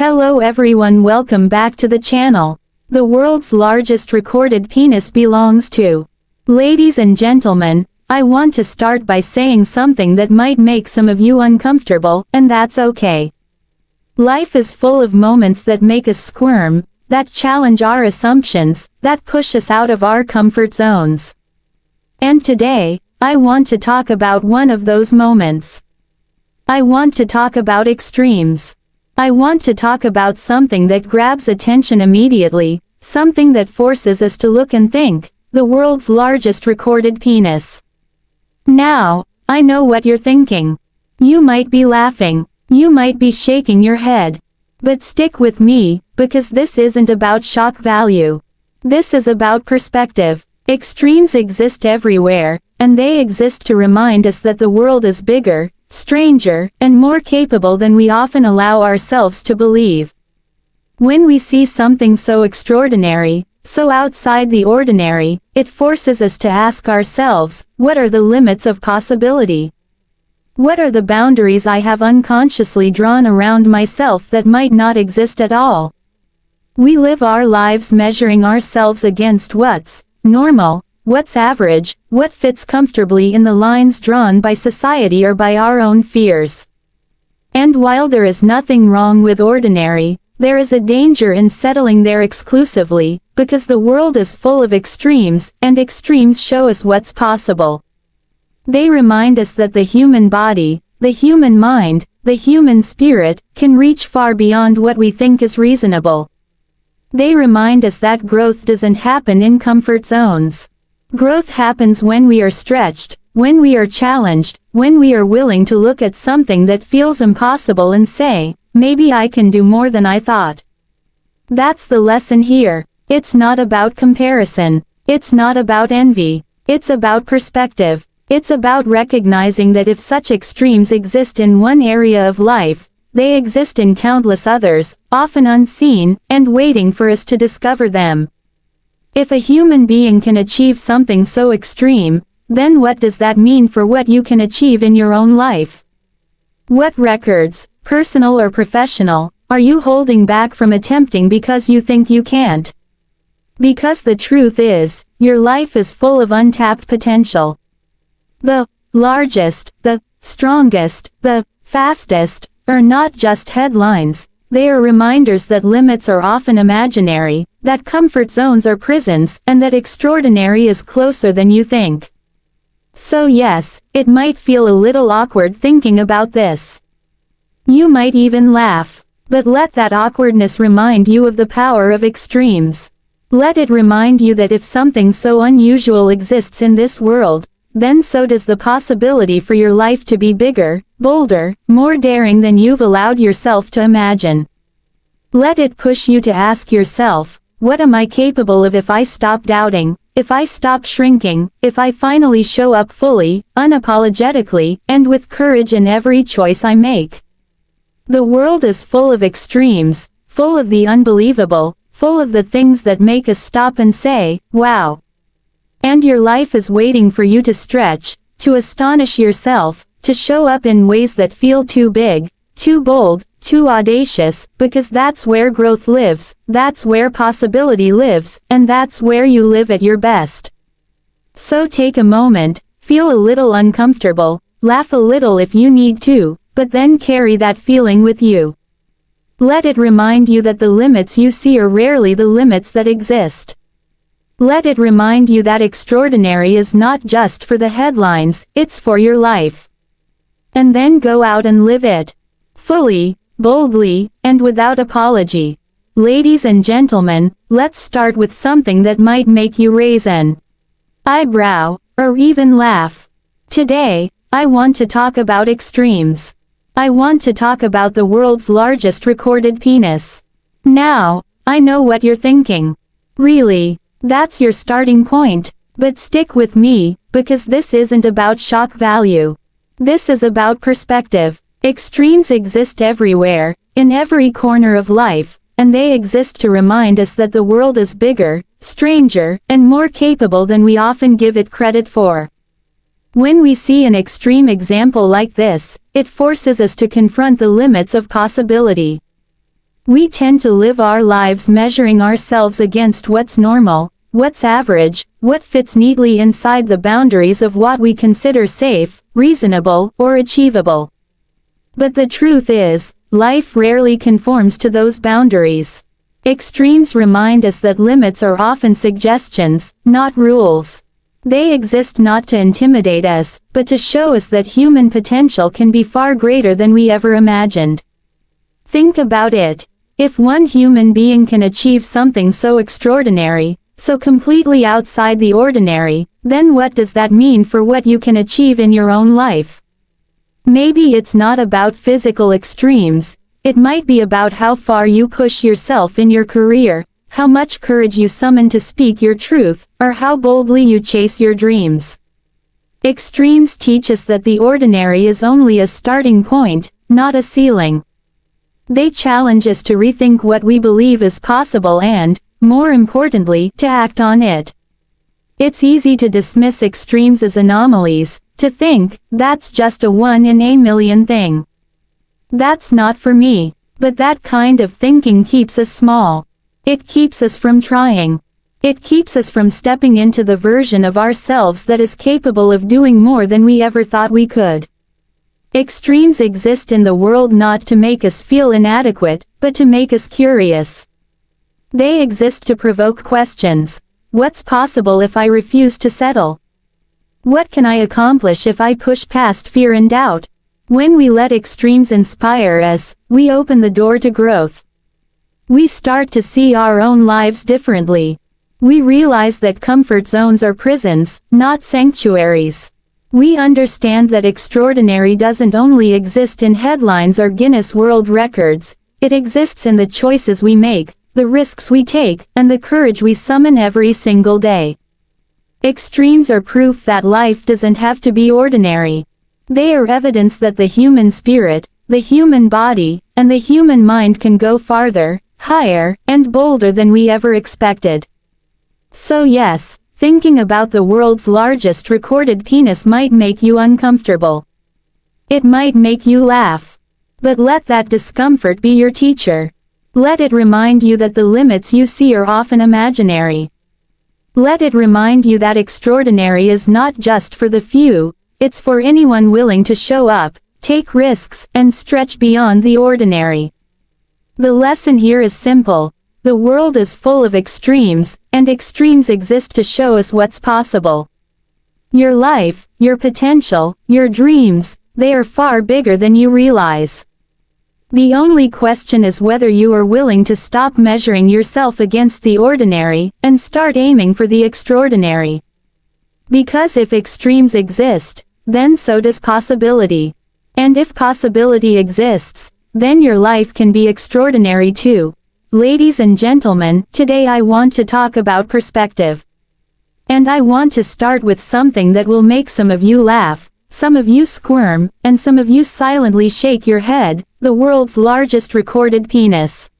Hello everyone, welcome back to the channel. The world's largest recorded penis belongs to. Ladies and gentlemen, I want to start by saying something that might make some of you uncomfortable, and that's okay. Life is full of moments that make us squirm, that challenge our assumptions, that push us out of our comfort zones. And today, I want to talk about one of those moments. I want to talk about extremes. I want to talk about something that grabs attention immediately, something that forces us to look and think, the world's largest recorded penis. Now, I know what you're thinking. You might be laughing, you might be shaking your head. But stick with me, because this isn't about shock value. This is about perspective. Extremes exist everywhere, and they exist to remind us that the world is bigger, stranger, and more capable than we often allow ourselves to believe. When we see something so extraordinary, so outside the ordinary, it forces us to ask ourselves, what are the limits of possibility? What are the boundaries I have unconsciously drawn around myself that might not exist at all? We live our lives measuring ourselves against what's normal, what's average, what fits comfortably in the lines drawn by society or by our own fears. And while there is nothing wrong with ordinary, there is a danger in settling there exclusively, because the world is full of extremes, and extremes show us what's possible. They remind us that the human body, the human mind, the human spirit, can reach far beyond what we think is reasonable. They remind us that growth doesn't happen in comfort zones. Growth happens when we are stretched, when we are challenged, when we are willing to look at something that feels impossible and say, maybe I can do more than I thought. That's the lesson here. It's not about comparison. It's not about envy. It's about perspective. It's about recognizing that if such extremes exist in one area of life, they exist in countless others, often unseen, and waiting for us to discover them. If a human being can achieve something so extreme, then what does that mean for what you can achieve in your own life? What records, personal or professional, are you holding back from attempting because you think you can't? Because the truth is, your life is full of untapped potential. The largest, the strongest, the fastest, are not just headlines. They are reminders that limits are often imaginary, that comfort zones are prisons, and that extraordinary is closer than you think. So yes, it might feel a little awkward thinking about this. You might even laugh. But let that awkwardness remind you of the power of extremes. Let it remind you that if something so unusual exists in this world, then so does the possibility for your life to be bigger, bolder, more daring than you've allowed yourself to imagine. Let it push you to ask yourself, what am I capable of if I stop doubting, if I stop shrinking, if I finally show up fully, unapologetically, and with courage in every choice I make? The world is full of extremes, full of the unbelievable, full of the things that make us stop and say, wow. And your life is waiting for you to stretch, to astonish yourself, to show up in ways that feel too big, too bold, too audacious, because that's where growth lives, that's where possibility lives, and that's where you live at your best. So take a moment, feel a little uncomfortable, laugh a little if you need to, but then carry that feeling with you. Let it remind you that the limits you see are rarely the limits that exist. Let it remind you that extraordinary is not just for the headlines, it's for your life. And then go out and live it. Fully, boldly, and without apology. Ladies and gentlemen, let's start with something that might make you raise an eyebrow, or even laugh. Today, I want to talk about extremes. I want to talk about the world's largest recorded penis. Now, I know what you're thinking. Really? That's your starting point. But stick with me, because this isn't about shock value. This is about perspective. Extremes exist everywhere, in every corner of life, and they exist to remind us that the world is bigger, stranger, and more capable than we often give it credit for. When we see an extreme example like this, it forces us to confront the limits of possibility. We tend to live our lives measuring ourselves against what's normal, what's average, what fits neatly inside the boundaries of what we consider safe, reasonable, or achievable. But the truth is, life rarely conforms to those boundaries. Extremes remind us that limits are often suggestions, not rules. They exist not to intimidate us, but to show us that human potential can be far greater than we ever imagined. Think about it. If one human being can achieve something so extraordinary, so completely outside the ordinary, then what does that mean for what you can achieve in your own life? Maybe it's not about physical extremes, it might be about how far you push yourself in your career, how much courage you summon to speak your truth, or how boldly you chase your dreams. Extremes teach us that the ordinary is only a starting point, not a ceiling. They challenge us to rethink what we believe is possible and, more importantly, to act on it. It's easy to dismiss extremes as anomalies, to think, that's just a one in a million thing. That's not for me. But that kind of thinking keeps us small. It keeps us from trying. It keeps us from stepping into the version of ourselves that is capable of doing more than we ever thought we could. Extremes exist in the world not to make us feel inadequate, but to make us curious. They exist to provoke questions. What's possible if I refuse to settle? What can I accomplish if I push past fear and doubt? When we let extremes inspire us, we open the door to growth. We start to see our own lives differently. We realize that comfort zones are prisons, not sanctuaries. We understand that extraordinary doesn't only exist in headlines or Guinness World Records, it exists in the choices we make, the risks we take, and the courage we summon every single day. Extremes are proof that life doesn't have to be ordinary. They are evidence that the human spirit, the human body, and the human mind can go farther, higher, and bolder than we ever expected. So yes, thinking about the world's largest recorded penis might make you uncomfortable. It might make you laugh. But let that discomfort be your teacher. Let it remind you that the limits you see are often imaginary. Let it remind you that extraordinary is not just for the few, it's for anyone willing to show up, take risks, and stretch beyond the ordinary. The lesson here is simple. The world is full of extremes, and extremes exist to show us what's possible. Your life, your potential, your dreams, they are far bigger than you realize. The only question is whether you are willing to stop measuring yourself against the ordinary, and start aiming for the extraordinary. Because if extremes exist, then so does possibility. And if possibility exists, then your life can be extraordinary too. Ladies and gentlemen, today I want to talk about perspective. And I want to start with something that will make some of you laugh, some of you squirm, and some of you silently shake your head, the world's largest recorded penis.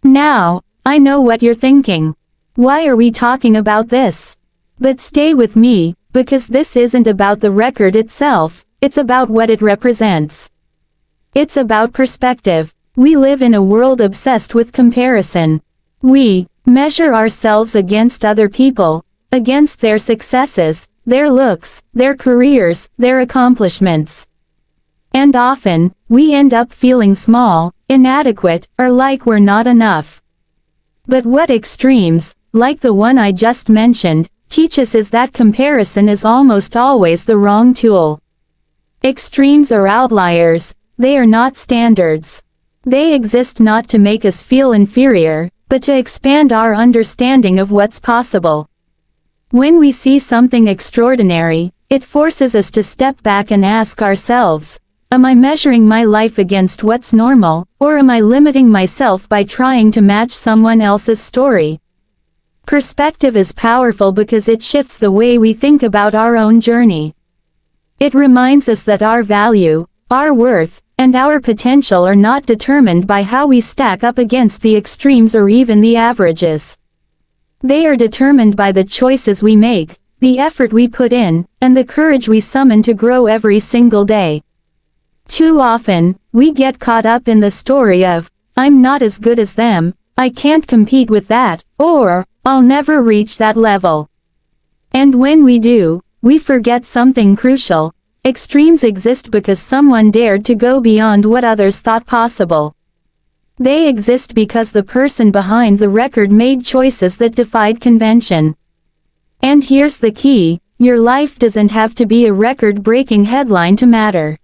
Now, I know what you're thinking. Why are we talking about this? But stay with me, because this isn't about the record itself, it's about what it represents. It's about perspective. We live in a world obsessed with comparison. We measure ourselves against other people, against their successes, their looks, their careers, their accomplishments. And often, we end up feeling small, inadequate, or like we're not enough. But what extremes, like the one I just mentioned, teach us is that comparison is almost always the wrong tool. Extremes are outliers, they are not standards. They exist not to make us feel inferior, but to expand our understanding of what's possible. When we see something extraordinary, it forces us to step back and ask ourselves, am I measuring my life against what's normal, or am I limiting myself by trying to match someone else's story? Perspective is powerful because it shifts the way we think about our own journey. It reminds us that our value, our worth, and our potential are not determined by how we stack up against the extremes or even the averages. They are determined by the choices we make, the effort we put in, and the courage we summon to grow every single day. Too often, we get caught up in the story of, I'm not as good as them, I can't compete with that, or, I'll never reach that level. And when we do, we forget something crucial. Extremes exist because someone dared to go beyond what others thought possible. They exist because the person behind the record made choices that defied convention. And here's the key, your life doesn't have to be a record-breaking headline to matter.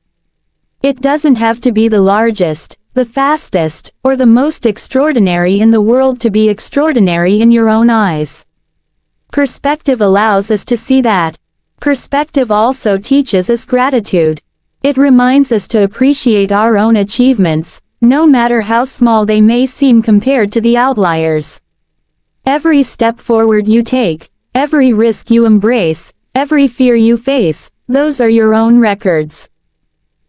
It doesn't have to be the largest, the fastest, or the most extraordinary in the world to be extraordinary in your own eyes. Perspective allows us to see that. Perspective also teaches us gratitude. It reminds us to appreciate our own achievements, no matter how small they may seem compared to the outliers. Every step forward you take, every risk you embrace, every fear you face, those are your own records.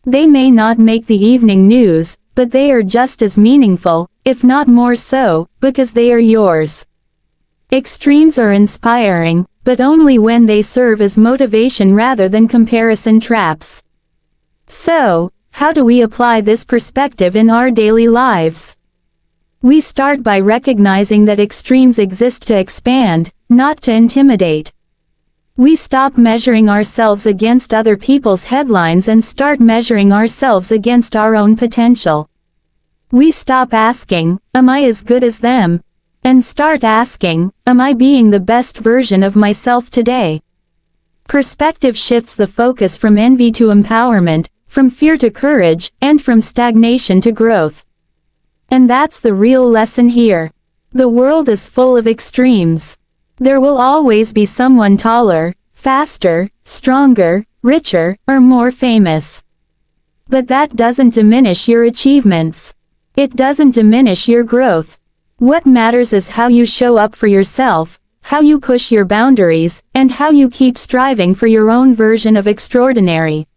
They may not make the evening news, but they are just as meaningful, if not more so, because they are yours. Extremes are inspiring, but only when they serve as motivation rather than comparison traps. So, how do we apply this perspective in our daily lives? We start by recognizing that extremes exist to expand, not to intimidate. We stop measuring ourselves against other people's headlines and start measuring ourselves against our own potential. We stop asking, am I as good as them? And start asking, am I being the best version of myself today? Perspective shifts the focus from envy to empowerment, from fear to courage, and from stagnation to growth. And that's the real lesson here. The world is full of extremes. There will always be someone taller, faster, stronger, richer, or more famous. But that doesn't diminish your achievements. It doesn't diminish your growth. What matters is how you show up for yourself, how you push your boundaries, and how you keep striving for your own version of extraordinary.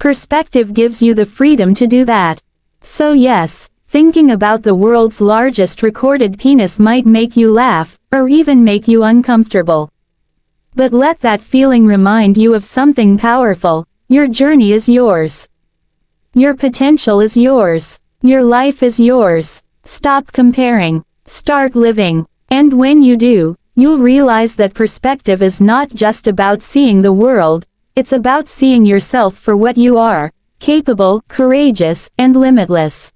Perspective gives you the freedom to do that. So yes, thinking about the world's largest recorded penis might make you laugh, or even make you uncomfortable. But let that feeling remind you of something powerful. Your journey is yours. Your potential is yours. Your life is yours. Stop comparing. Start living. And when you do, you'll realize that perspective is not just about seeing the world, it's about seeing yourself for what you are, capable, courageous, and limitless.